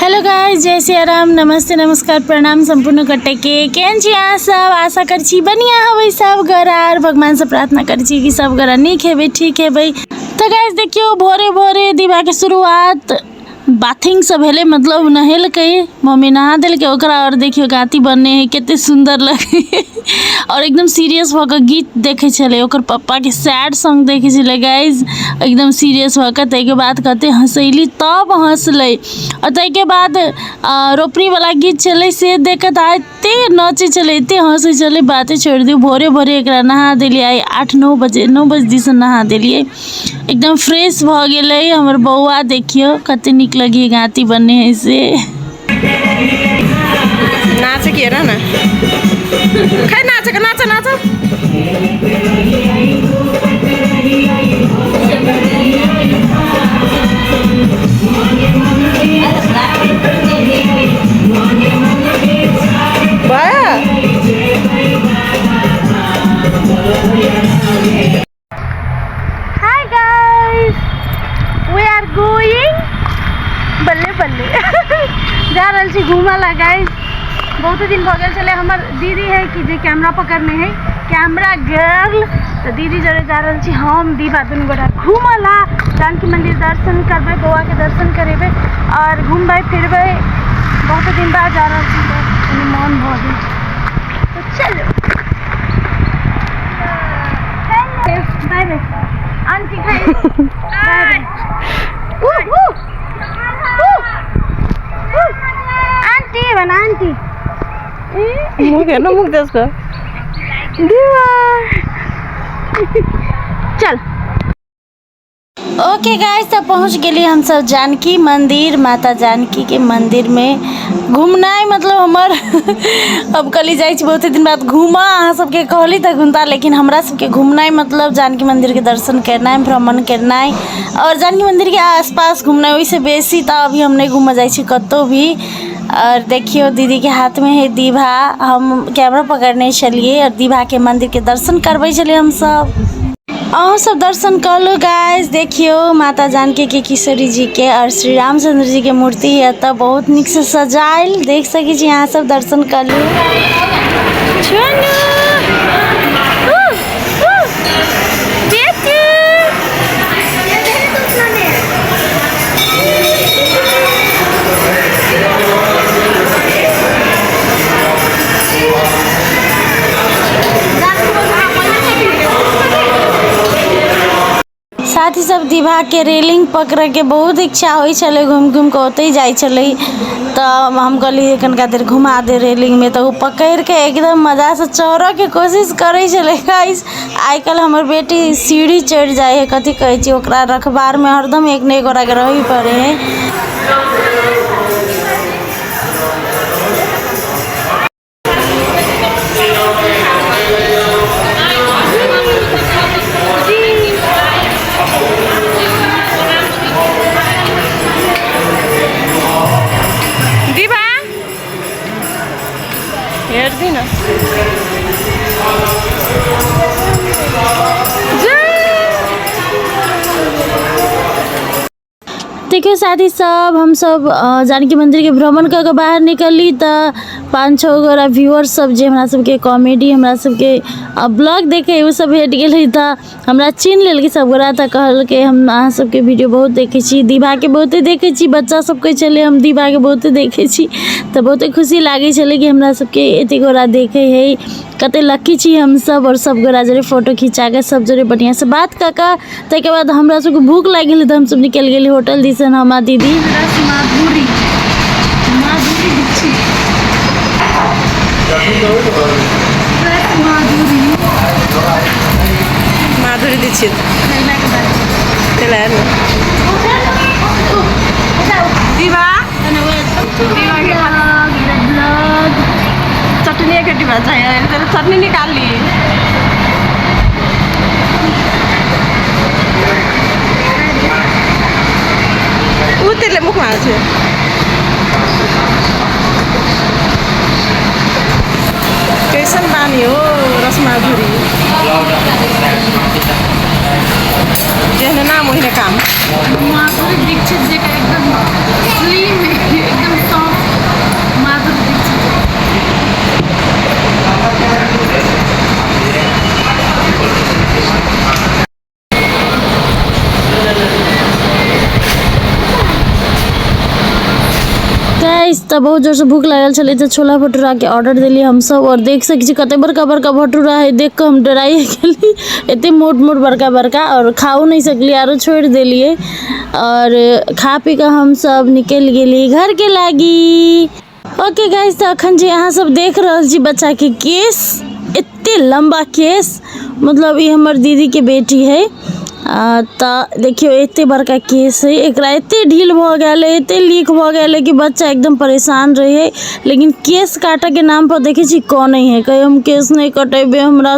Hello guys, जय श्री राम, नमस्ते, नमस्कार, प्रणाम संपूर्ण कटे के केहन छी अहाँ सब। आशा कर छी बढ़िया हवे सब गोरा और भगवान से प्रार्थना कर छी कि सब गोरा नीक हेबे, ठीक हेबे। तो गाइस देखियो, भोरे भोरे दिवा के शुरुआत बाथिंग से भेले, मतलब नहेलकै, मम्मी नहा देलकै ओकरा। और देखियो गाती बनने है, कितने सुंदर लगे और एकदम सीरियस होकर गीत देखे चले, ओकर पप्पा के सैड सॉन्ग देखे चले गाइस। एकदम सीरियस होकर तै के बाद कहते हंसैली, तब हंसले। और तै के बाद रोपनी वाला गीत चले, से देखत आते नाचे चले, इतने हंसे चले, बातें छोड़ दियो। भोरे भोरे एकरा नहा देलिए, आई 8-9 बजे 9 बजे दिस नहा देलिए, एकदम फ्रेश भ गेले हमर बौआ। देखियो कते निक लगी गाती बनने है से। नाच के हेर न, खै नाच नाच नाच। Hi guys, we are going बल्ले बल्ले जा रहल छी घूमे ला गाइस। बहुत दिन भ गेल चले। हमर दीदी है कि जे कैमरा पकड़ने है, कैमरा गर्ल। तो दीदी जरे जा रहल छी हम दीवा दुनू गोटा घूमे ला। जानकी मंदिर दर्शन करबे, बौआ के दर्शन करेबे और घूमबे फिरबे। बहुत दिन बाद जा रहल छी, तो मन भ गेल। तो चलो bye bye aunty, bye aunty बना आंटी मुख हेर्नु, मुख त्यसको चल। ओके गाइस, तो पहुँच गए हम सब जानकी मंदिर, माता जानकी के मंदिर में घूमना है। मतलब हमर अब कल जाए बहुत दिन बाद घूमा, अहाँ सबके कहली तक घूमता, लेकिन हमरा सबके घूमना है, मतलब जानकी मंदिर के दर्शन करना है, भ्रमण करना है और जानकी मंदिर के आसपास घूमना है। वैसे बेसी तो अभी हम नहीं घूम जाए कतो भी। और देखियो दीदी के हाथ में है दीवा, हम कैमरा पकड़ने चलिए और दीवा के मंदिर के दर्शन करवे चलिए हम सब। अहूँ सब दर्शन कर लो गाइस। देखियो माता जानकी के, किशोरी जी के और श्री रामचंद्र जी के मूर्ति है, तब बहुत निक से सजाइल, देख सकी छी यहाँ सब दर्शन कर लो। साथ ही सब दीवा के रेलिंग पकड़ के बहुत इच्छा हो चले, घूम घूम के ओते जाए चले। तो हम कहली कनका देर घुमा दे रेलिंग में, तो वो पकड़ के एकदम मजा से चढ़ के कोशिश करे चले गाइस। आजकल हमार बेटी सीढ़ी चढ़ जाए है, कथी कहे छी, ओकरा रखबार में हरदम एक ने एक गोरा के रही पड़े है। हेर्दी न देखियो साथी सब, हम सब जानकी मंदिर के भ्रमण करके बाहर निकली तो 5-6 गोरा व्यूअर्स सब जे हमरा सबके कॉमेडी, हमरा सबके ब्लॉग देखे वो सब भेट गेल था, हमरा चिन्ह लेल सब गोरा। तो कहल के हम अहाँ सबके वीडियो बहुत देखे छी, दीवा के बहुते देखे छी, बच्चा सबके चले हम दीवा के बहुते देखे छी। तो बहुते खुशी लागे चले कि हमरा सबके एते गोरा देखे है, कते लकी छी हम सब। और सब गोरा जरे फोटो खिंचा के सब जरे बढ़िया से बात काका। तै के बाद हमरा सबके भूख लाग गेल, तो हम सब निकल गेली होटल दिसन। हमार दीदी माधुरी दीक्षित दीवा चटनी एक डिब्बा चाहिए, चटनी निकाल ली। तेरे मुख में আছে कैसन बानी हो रसमाधुरी जेहने नाम ओहने काम। माधुरी दीक्षित जी का एकदम स्लिम है, एकदम गाइस त बहुत जोर से भूख लागल छले तो छोला भटूरा के ऑर्डर दिली हम सब और देख सक छी कते बड़का बड़का भटूरा है। देख के हम डराई गेली, एते मोट मोट बड़का बड़का और खाओ नहीं सकली आरो छोड़ देलिए। और खा पी के हम सब निकल गेली घर के लागी। ओके गाइस, तो अखन जे अहाँ सब देख रहल छी बच्चा के केस, एते लंबा केस, मतलब ये हमर दीदी के बेटी है। तो देखियो एते बड़का केस है, एकरा एते ढील भ गेल, एते लीक भ गेल कि बच्चा एकदम परेशान रही है। लेकिन केस काटे के नाम पर देखे छी कौन है, कहे हम केस नहीं कटेबे, हमरा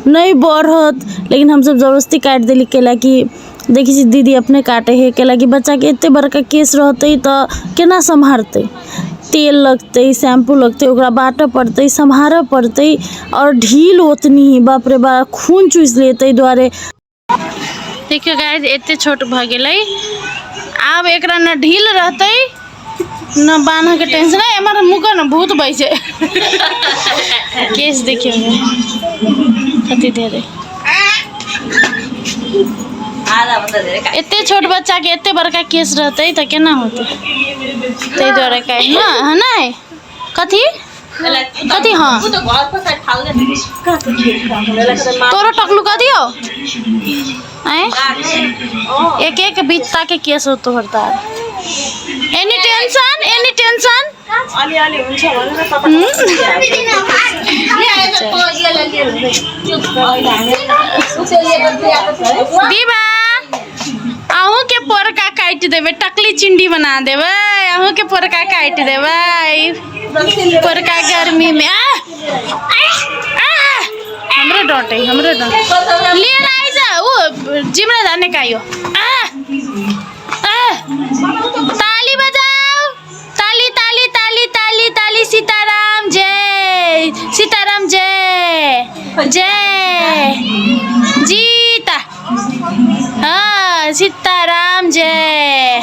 नहीं बढ़त, लेकिन हम सब जबरदस्ती काट देली केला कि देखी छी दीदी अपने काटे है। केला कि बच्चा के एते बड़का केस रहते तो केना संभारते, तेल लगते, शैम्पू लगते, ओकरा बाटे पड़ते, संभारे पड़ते, और ढील ओतनी ही, बाप रे बाप, खून चूस लेते द्वारे। देखियो गाइस, एते छोट भ गेलै, आब एकरा न ढील रहते न बान्ह के टेंशन है। हमारा मुँह न भूत बैसे केस देखियो कति देरे, एते छोट बच्चा के एते बड़का केस रहते तो केना होते, ते द्वारा काट ना है ना कथी कथी। हाँ तोरो टकलू कथी हो, एक एक बीतता के केस हो तो हरता। एनी टेंशन, एनी टेंशन दीबा अहूँ के पोरका काट देवे, टकली चिंडी बना देवे, अहूँ के पोरका काट देवे पोरका गर्मी में। हमरे डॉटे, हमरे डॉटे ले आई जा, वो जिमरा जाने का यो। ताली बजाओ, ताली ताली ताली ताली ताली, सीताराम जय, सीताराम जय जय, जीता हाँ सीताराम जय।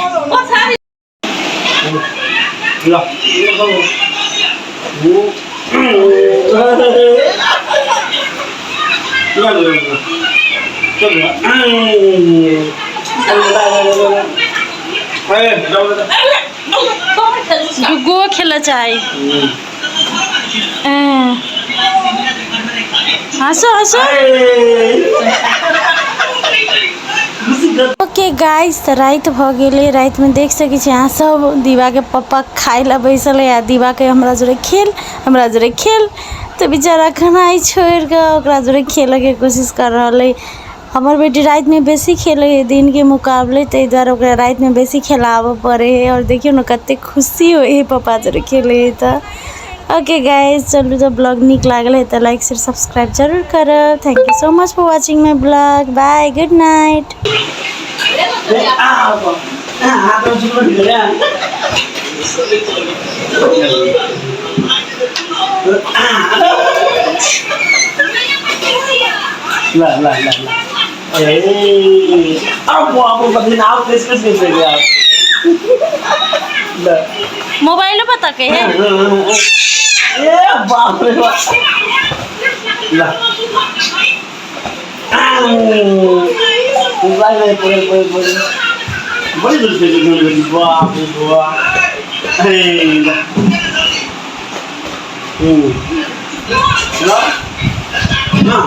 गो खेला चाहे, हंसो हंसो। ओके गाइस, तो रात भ गेले, रात में देख सके छी अहाँ सब दीवा के पापा खाए ला बैसल है, दीवा के हमरा जोरे खेल, हमरा जोरे खेल, तो बेचारा खाना छोड़ के ओकरा जोरे खेले के कोशिश कर रहा है। हमार बेटी रात में बेसी खेले है दिन के मुकाबले, तो द्वारा ओकरा रात में बेसी खेलावे पड़े है। और देखियो ना कते खुशी हो है पापा जोरे खेले है। तो ओके गाइस, चलो जब ब्लॉग निक लागल है तो लाइक शेयर सब्सक्राइब जरूर करब। Thank you so much for watching my blog, bye, good night. ला ला ला ला, अब आपको बदले आप किस गया मोबाइल पता के है, ये बाप रे बाप, ला मोबाइल में पूरे पूरे पूरे बड़ी दूर से दूर बाप रे बाप, अरे ला ना